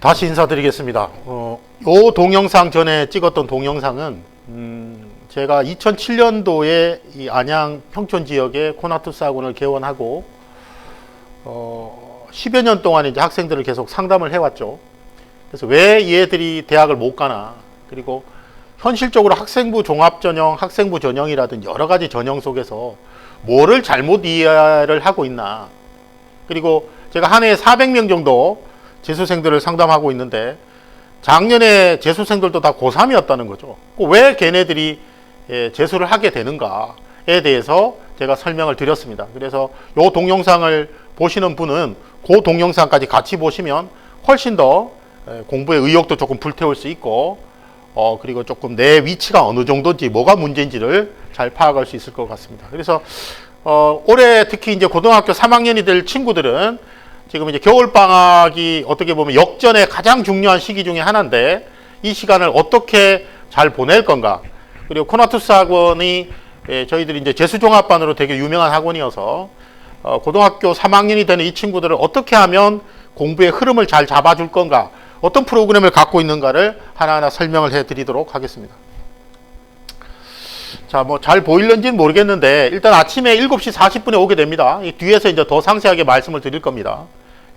다시 인사드리겠습니다. 요 동영상 전에 찍었던 동영상은 제가 2007년도에 이 안양 평촌 지역에 코나투스 학원을 개원하고 10여 년 동안 이제 학생들을 계속 상담을 해왔죠. 그래서 왜 얘들이 대학을 못 가나, 그리고 현실적으로 학생부 종합전형, 학생부 전형이라든 여러 가지 전형 속에서 뭐를 잘못 이해를 하고 있나, 그리고 제가 한 해에 400명 정도 재수생들을 상담하고 있는데 작년에 재수생들도 다 고3이었다는 거죠. 왜 걔네들이 재수를 하게 되는가에 대해서 제가 설명을 드렸습니다. 그래서 이 동영상을 보시는 분은 그 동영상까지 같이 보시면 훨씬 더 공부의 의욕도 조금 불태울 수 있고 그리고 조금 내 위치가 어느 정도인지, 뭐가 문제인지를 잘 파악할 수 있을 것 같습니다. 그래서 올해 특히 이제 고등학교 3학년이 될 친구들은 지금 이제 겨울방학이 어떻게 보면 역전의 가장 중요한 시기 중에 하나인데, 이 시간을 어떻게 잘 보낼 건가. 그리고 코나투스 학원이 저희들이 이제 재수종합반으로 되게 유명한 학원이어서 고등학교 3학년이 되는 이 친구들을 어떻게 하면 공부의 흐름을 잘 잡아줄 건가, 어떤 프로그램을 갖고 있는가를 하나하나 설명을 해 드리도록 하겠습니다. 자, 뭐 잘 보일는지는 모르겠는데 일단 아침에 7시 40분에 오게 됩니다. 이 뒤에서 이제 더 상세하게 말씀을 드릴 겁니다.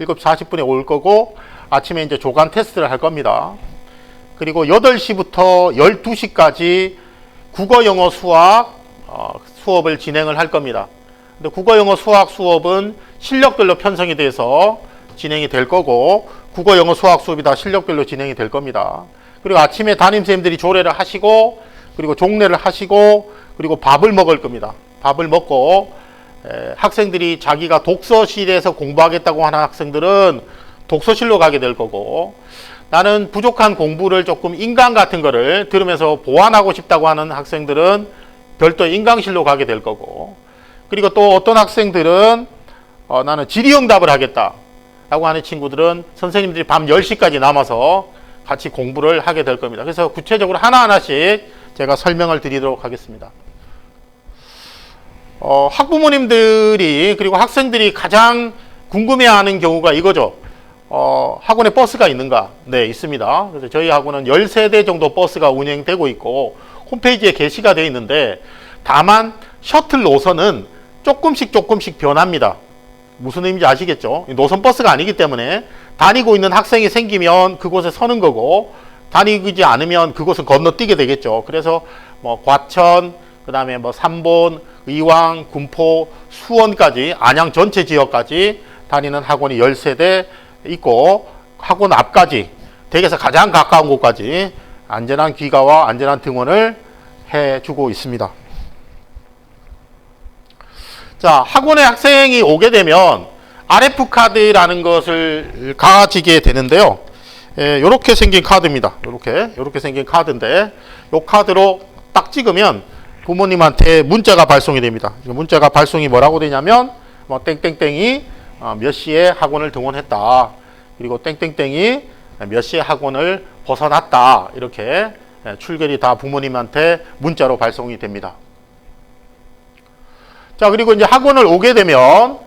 7시 40분에 올 거고, 아침에 이제 조간 테스트를 할 겁니다. 그리고 8시부터 12시까지 국어, 영어, 수학 수업을 진행을 할 겁니다. 근데 국어, 영어, 수학 수업은 실력별로 편성이 돼서 진행이 될 거고, 국어, 영어, 수학 수업이 다 실력별로 진행이 될 겁니다. 그리고 아침에 담임선생님들이 조례를 하시고, 그리고 종례를 하시고, 그리고 밥을 먹을 겁니다. 밥을 먹고 학생들이 자기가 독서실에서 공부하겠다고 하는 학생들은 독서실로 가게 될 거고, 나는 부족한 공부를 조금 인강 같은 거를 들으면서 보완하고 싶다고 하는 학생들은 별도 인강실로 가게 될 거고, 그리고 또 어떤 학생들은 나는 질의응답을 하겠다 라고 하는 친구들은 선생님들이 밤 10시까지 남아서 같이 공부를 하게 될 겁니다. 그래서 구체적으로 하나하나씩 제가 설명을 드리도록 하겠습니다. 학부모님들이, 그리고 학생들이 가장 궁금해하는 경우가 이거죠. 학원에 버스가 있는가? 네, 있습니다. 그래서 저희 학원은 13대 정도 버스가 운행되고 있고 홈페이지에 게시가 되어 있는데, 다만 셔틀 노선은 조금씩 변합니다. 무슨 의미인지 아시겠죠? 노선 버스가 아니기 때문에 다니고 있는 학생이 생기면 그곳에 서는 거고, 다니지 않으면 그곳은 건너뛰게 되겠죠. 그래서 뭐 과천, 그 다음에 뭐 삼본, 의왕, 군포, 수원까지, 안양 전체 지역까지 다니는 학원이 13대 있고, 학원 앞까지, 댁에서 가장 가까운 곳까지 안전한 귀가와 안전한 등원을 해주고 있습니다. 자, 학원에 학생이 오게 되면 RF카드라는 것을 가지게 되는데요. 요렇게 생긴 카드입니다. 요렇게 생긴 카드인데, 요 카드로 딱 찍으면 부모님한테 문자가 발송이 됩니다. 문자가 발송이 뭐라고 되냐면, 뭐 땡땡땡이 몇 시에 학원을 등원했다, 그리고 땡땡땡이 몇 시에 학원을 벗어났다, 이렇게 출결이 다 부모님한테 문자로 발송이 됩니다. 자, 그리고 이제 학원을 오게 되면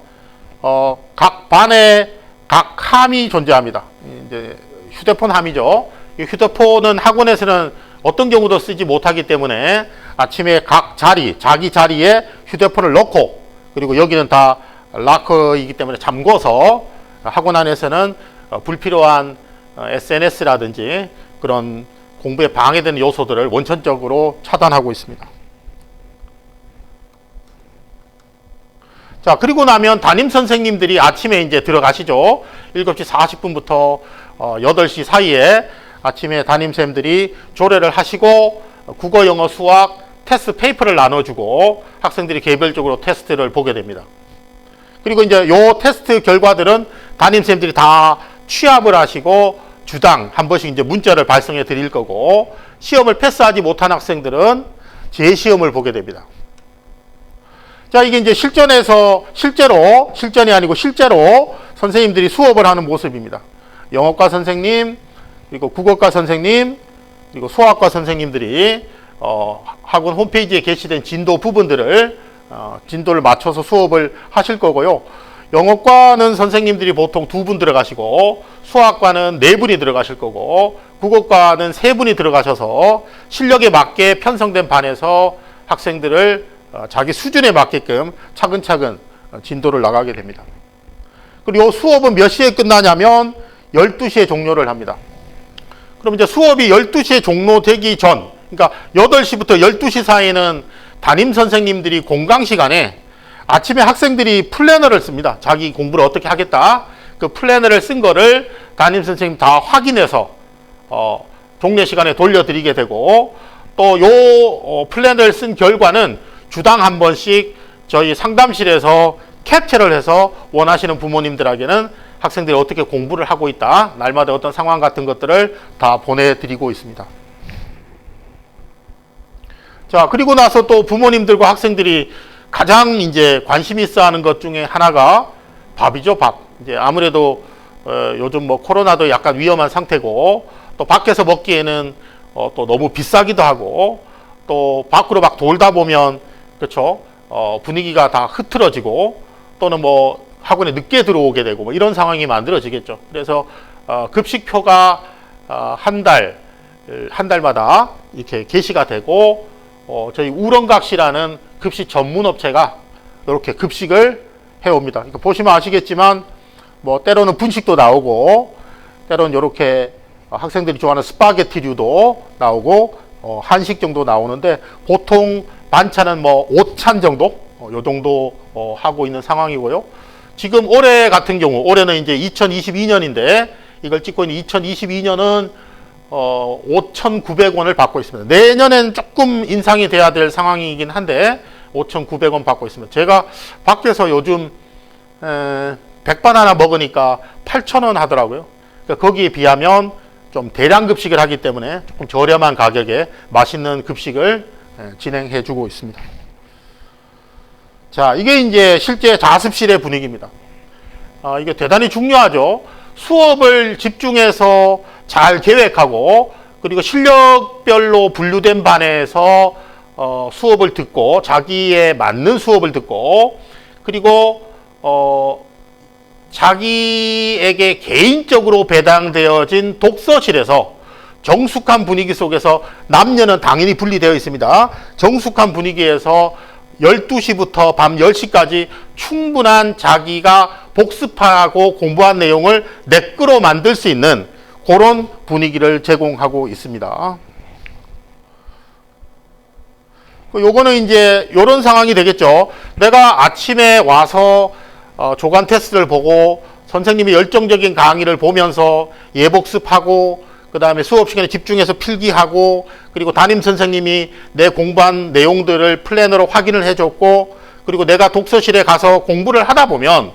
각 반에 각 함이 존재합니다. 이제 휴대폰 함이죠. 이 휴대폰은 학원에서는 어떤 경우도 쓰지 못하기 때문에 아침에 각 자리, 자기 자리에 휴대폰을 넣고, 그리고 여기는 다 락커이기 때문에 잠궈서 학원 안에서는 불필요한 SNS라든지 그런 공부에 방해되는 요소들을 원천적으로 차단하고 있습니다. 자, 그리고 나면 담임 선생님들이 아침에 이제 들어가시죠. 7시 40분부터 8시 사이에 아침에 담임쌤들이 조례를 하시고 국어, 영어, 수학 테스트 페이퍼를 나눠주고 학생들이 개별적으로 테스트를 보게 됩니다. 그리고 이제 요 테스트 결과들은 담임쌤들이 다 취합을 하시고 주당 한 번씩 이제 문자를 발송해 드릴 거고, 시험을 패스하지 못한 학생들은 재시험을 보게 됩니다. 자, 이게 이제 실전이 아니고 실제로 선생님들이 수업을 하는 모습입니다. 영어과 선생님, 그리고 국어과 선생님, 그리고 수학과 선생님들이 학원 홈페이지에 게시된 진도 부분들을 진도를 맞춰서 수업을 하실 거고요. 영어과는 선생님들이 보통 2분 들어가시고 수학과는 4분이 들어가실 거고 국어과는 3분이 들어가셔서 실력에 맞게 편성된 반에서 학생들을 자기 수준에 맞게끔 차근차근 진도를 나가게 됩니다. 그리고 수업은 몇 시에 끝나냐면 12시에 종료를 합니다. 그럼 이제 수업이 12시에 종료되기 전, 그러니까 8시부터 12시 사이에는 담임 선생님들이 공강 시간에 아침에 학생들이 플래너를 씁니다. 자기 공부를 어떻게 하겠다. 그 플래너를 쓴 거를 담임 선생님 다 확인해서 종례 시간에 돌려드리게 되고 또 요 플래너를 쓴 결과는 주당 한 번씩 저희 상담실에서 캡처를 해서 원하시는 부모님들에게는 학생들이 어떻게 공부를 하고 있다. 날마다 어떤 상황 같은 것들을 다 보내드리고 있습니다. 자, 그리고 나서 또 부모님들과 학생들이 가장 이제 관심 있어 하는 것 중에 하나가 밥이죠, 밥. 이제 아무래도 요즘 뭐 코로나도 약간 위험한 상태고 또 밖에서 먹기에는 또 너무 비싸기도 하고 또 밖으로 막 돌다 보면 그렇죠. 분위기가 다 흐트러지고 또는 뭐 학원에 늦게 들어오게 되고 뭐 이런 상황이 만들어지겠죠. 그래서 급식표가 한 달마다 이렇게 게시가 되고 저희 우렁각시라는 급식 전문 업체가 이렇게 급식을 해옵니다. 그러니까 보시면 아시겠지만 뭐 때로는 분식도 나오고 때로는 이렇게 학생들이 좋아하는 스파게티류도 나오고 한식 정도 나오는데 보통 반찬은 뭐 5찬 정도 요 정도 하고 있는 상황이고요. 지금 올해 같은 경우 올해는 이제 2022년인데 이걸 찍고 있는 2022년은 5,900원을 받고 있습니다. 내년엔 조금 인상이 돼야 될 상황이긴 한데 5,900원 받고 있습니다. 제가 밖에서 요즘 백반 하나 먹으니까 8,000원 하더라고요. 그러니까 거기에 비하면 좀 대량 급식을 하기 때문에 조금 저렴한 가격에 맛있는 급식을 진행해 주고 있습니다. 자, 이게 이제 실제 자습실의 분위기입니다. 이게 대단히 중요하죠. 수업을 집중해서 잘 계획하고 그리고 실력별로 분류된 반에서 수업을 듣고 자기에 맞는 수업을 듣고 그리고 자기에게 개인적으로 배당되어진 독서실에서 정숙한 분위기 속에서 남녀는 당연히 분리되어 있습니다. 정숙한 분위기에서 12시부터 밤 10시까지 충분한 자기가 복습하고 공부한 내용을 내 거로 만들 수 있는 그런 분위기를 제공하고 있습니다. 요거는 이제 요런 상황이 되겠죠. 내가 아침에 와서 조간 테스트를 보고 선생님이 열정적인 강의를 보면서 예복습하고 그 다음에 수업 시간에 집중해서 필기하고 그리고 담임 선생님이 내 공부한 내용들을 플래너로 확인을 해줬고 그리고 내가 독서실에 가서 공부를 하다 보면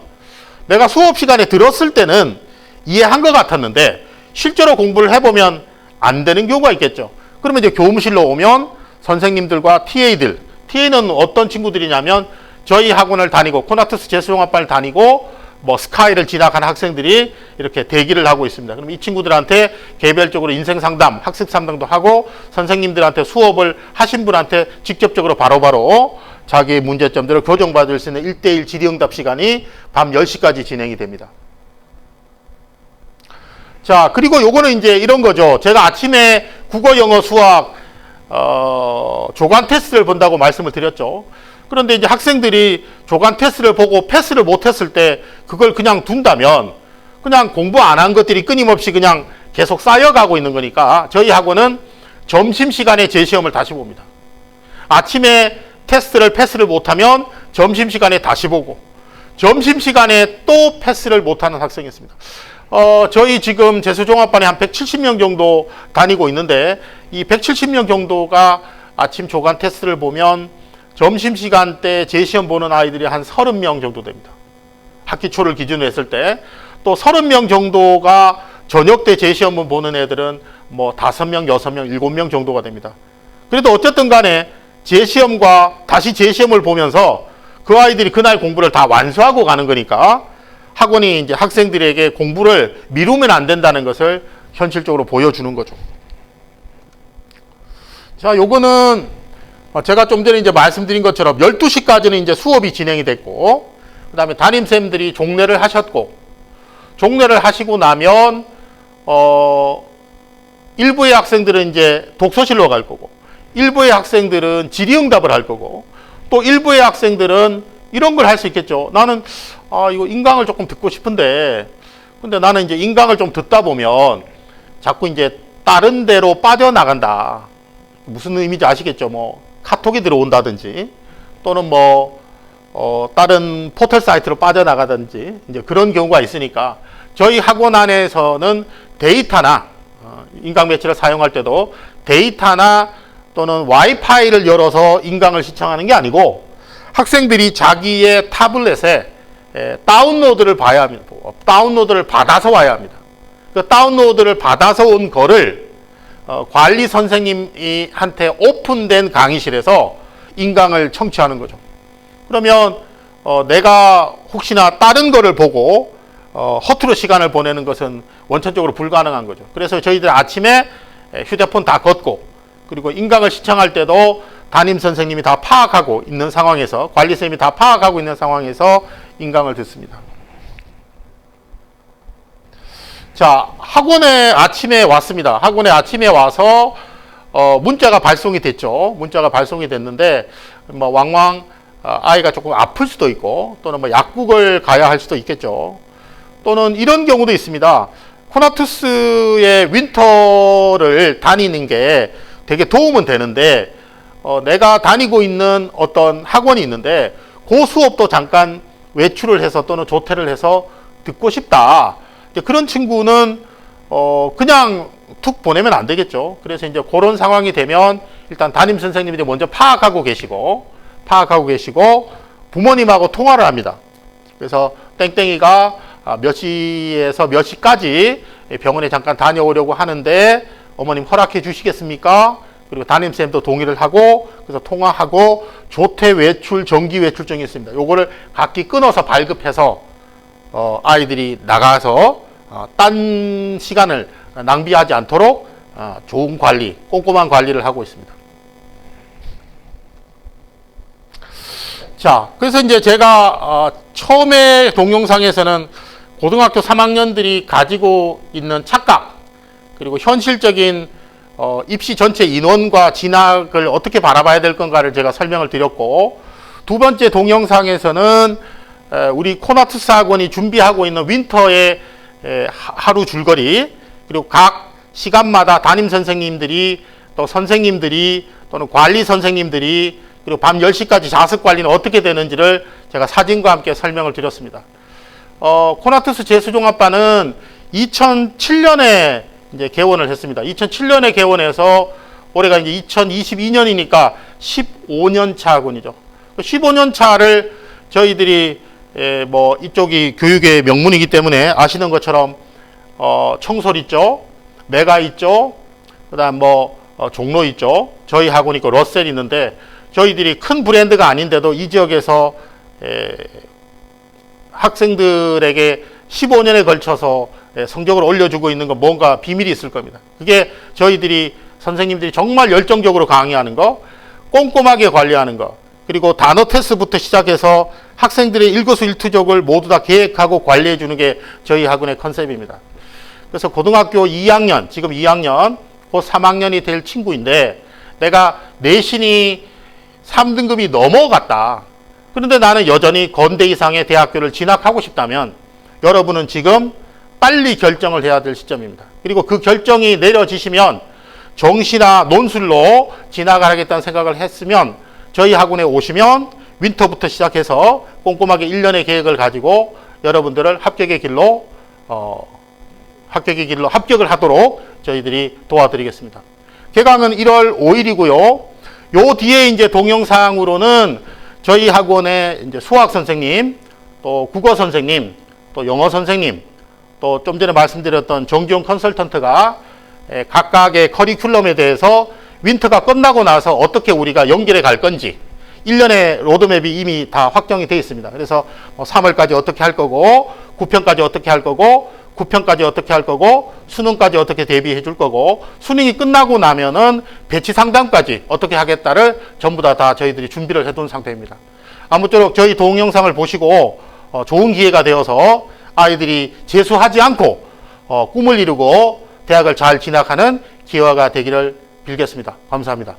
내가 수업 시간에 들었을 때는 이해한 것 같았는데 실제로 공부를 해보면 안 되는 경우가 있겠죠. 그러면 이제 교무실로 오면 선생님들과 TA는 어떤 친구들이냐면 저희 학원을 다니고 코나투스 재수종합반을 다니고 뭐 스카이를 진학한 학생들이 이렇게 대기를 하고 있습니다. 그럼 이 친구들한테 개별적으로 인생 상담, 학습 상담도 하고 선생님들한테 수업을 하신 분한테 직접적으로 바로바로 자기의 문제점들을 교정받을 수 있는 1대1 질의응답 시간이 밤 10시까지 진행이 됩니다. 자, 그리고 요거는 이제 이런 거죠. 제가 아침에 국어, 영어, 수학 조간 테스트를 본다고 말씀을 드렸죠. 그런데 이제 학생들이 조간 테스트를 보고 패스를 못했을 때 그걸 그냥 둔다면 그냥 공부 안 한 것들이 끊임없이 그냥 계속 쌓여가고 있는 거니까 저희 학원은 점심시간에 재시험을 다시 봅니다. 아침에 테스트를 패스를 못하면 점심시간에 다시 보고 점심시간에 또 패스를 못하는 학생이 있습니다. 저희 지금 재수종합반에 한 170명 정도 다니고 있는데 이 170명 정도가 아침 조간 테스트를 보면 점심시간 때 재시험 보는 아이들이 한 30명 정도 됩니다. 학기 초를 기준으로 했을 때 또 30명 정도가 저녁 때 재시험을 보는 애들은 뭐 5명, 6명, 7명 정도가 됩니다. 그래도 어쨌든 간에 재시험과 다시 재시험을 보면서 그 아이들이 그날 공부를 다 완수하고 가는 거니까 학원이 이제 학생들에게 공부를 미루면 안 된다는 것을 현실적으로 보여주는 거죠. 자, 요거는 제가 좀 전에 이제 말씀드린 것처럼 12시까지는 이제 수업이 진행이 됐고 그 다음에 담임쌤들이 종례를 하셨고, 종례를 하시고 나면 일부의 학생들은 이제 독서실로 갈 거고, 일부의 학생들은 질의응답을 할 거고, 또 일부의 학생들은 이런 걸 할 수 있겠죠. 나는 이거 인강을 조금 듣고 싶은데, 근데 나는 이제 인강을 좀 듣다 보면 자꾸 이제 다른 데로 빠져나간다. 무슨 의미인지 아시겠죠? 뭐 카톡이 들어온다든지, 또는 뭐 다른 포털 사이트로 빠져나가든지, 이제 그런 경우가 있으니까 저희 학원 안에서는 데이터나 인강 매체를 사용할 때도 데이터나 또는 와이파이를 열어서 인강을 시청하는 게 아니고, 학생들이 자기의 타블렛에 다운로드를 봐야 합니다. 다운로드를 받아서 와야 합니다. 그 다운로드를 받아서 온 거를 관리 선생님한테 오픈된 강의실에서 인강을 청취하는 거죠. 그러면 내가 혹시나 다른 거를 보고 허투루 시간을 보내는 것은 원천적으로 불가능한 거죠. 그래서 저희들 아침에 휴대폰 다 걷고, 그리고 인강을 시청할 때도 담임 선생님이 다 파악하고 있는 상황에서, 관리쌤이 다 파악하고 있는 상황에서 인강을 듣습니다. 자, 학원에 아침에 왔습니다. 학원에 아침에 와서 문자가 발송이 됐죠. 문자가 발송이 됐는데 뭐 왕왕 아이가 조금 아플 수도 있고, 또는 뭐 약국을 가야 할 수도 있겠죠. 또는 이런 경우도 있습니다. 코나투스의 윈터를 다니는 게 되게 도움은 되는데, 내가 다니고 있는 어떤 학원이 있는데 그 수업도 잠깐 외출을 해서 또는 조퇴를 해서 듣고 싶다. 그런 친구는 그냥 툭 보내면 안 되겠죠. 그래서 이제 그런 상황이 되면 일단 담임 선생님이 먼저 파악하고 계시고 부모님하고 통화를 합니다. 그래서 땡땡이가 몇 시에서 몇 시까지 병원에 잠깐 다녀오려고 하는데 어머님 허락해 주시겠습니까? 그리고 담임쌤도 동의를 하고, 그래서 통화하고, 조퇴 외출, 정기 외출증이 있습니다. 요거를 각기 끊어서 발급해서 아이들이 나가서 딴 시간을 낭비하지 않도록 좋은 관리, 꼼꼼한 관리를 하고 있습니다. 자, 그래서 이제 제가 처음에 동영상에서는 고등학교 3학년들이 가지고 있는 착각, 그리고 현실적인 입시 전체 인원과 진학을 어떻게 바라봐야 될 건가를 제가 설명을 드렸고, 두 번째 동영상에서는 우리 코나투스 학원이 준비하고 있는 윈터의 하루 줄거리, 그리고 각 시간마다 담임 선생님들이, 또 선생님들이, 또는 관리 선생님들이, 그리고 밤 10시까지 자습 관리는 어떻게 되는지를 제가 사진과 함께 설명을 드렸습니다. 코나투스 재수종합반은 2007년에 이제 개원을 했습니다. 2007년에 개원해서 올해가 이제 2022년이니까 15년 차 학원이죠. 15년 차를 저희들이 뭐 이쪽이 교육의 명문이기 때문에 아시는 것처럼 청솔 있죠, 메가 있죠, 그다음 뭐 종로 있죠, 저희 학원 있고 러셀 있는데, 저희들이 큰 브랜드가 아닌데도 이 지역에서 학생들에게 15년에 걸쳐서 성적을 올려주고 있는 건 뭔가 비밀이 있을 겁니다. 그게 저희들이 선생님들이 정말 열정적으로 강의하는 거, 꼼꼼하게 관리하는 거, 그리고 단어 테스트부터 시작해서 학생들의 일거수일투족을 모두 다 계획하고 관리해 주는 게 저희 학원의 컨셉입니다. 그래서 고등학교 2학년, 지금 2학년, 곧 3학년이 될 친구인데, 내가 내신이 3등급이 넘어갔다. 그런데 나는 여전히 건대 이상의 대학교를 진학하고 싶다면 여러분은 지금 빨리 결정을 해야 될 시점입니다. 그리고 그 결정이 내려지시면 정시나 논술로 진학을 하겠다는 생각을 했으면 저희 학원에 오시면 윈터부터 시작해서 꼼꼼하게 1년의 계획을 가지고 여러분들을 합격의 길로 합격을 하도록 저희들이 도와드리겠습니다. 개강은 1월 5일이고요. 요 뒤에 이제 동영상으로는 저희 학원의 이제 수학 선생님, 또 국어 선생님, 또 영어 선생님, 또 좀 전에 말씀드렸던 정기용 컨설턴트가 각각의 커리큘럼에 대해서 윈터가 끝나고 나서 어떻게 우리가 연결해 갈 건지 1년의 로드맵이 이미 다 확정이 되어 있습니다. 그래서 3월까지 어떻게 할 거고, 9편까지 어떻게 할 거고, 9편까지 어떻게 할 거고, 수능까지 어떻게 대비해 줄 거고, 수능이 끝나고 나면은 배치 상담까지 어떻게 하겠다를 전부 다 저희들이 준비를 해둔 상태입니다. 아무쪼록 저희 동영상을 보시고 좋은 기회가 되어서 아이들이 재수하지 않고 꿈을 이루고 대학을 잘 진학하는 기회가 되기를 빌겠습니다. 감사합니다.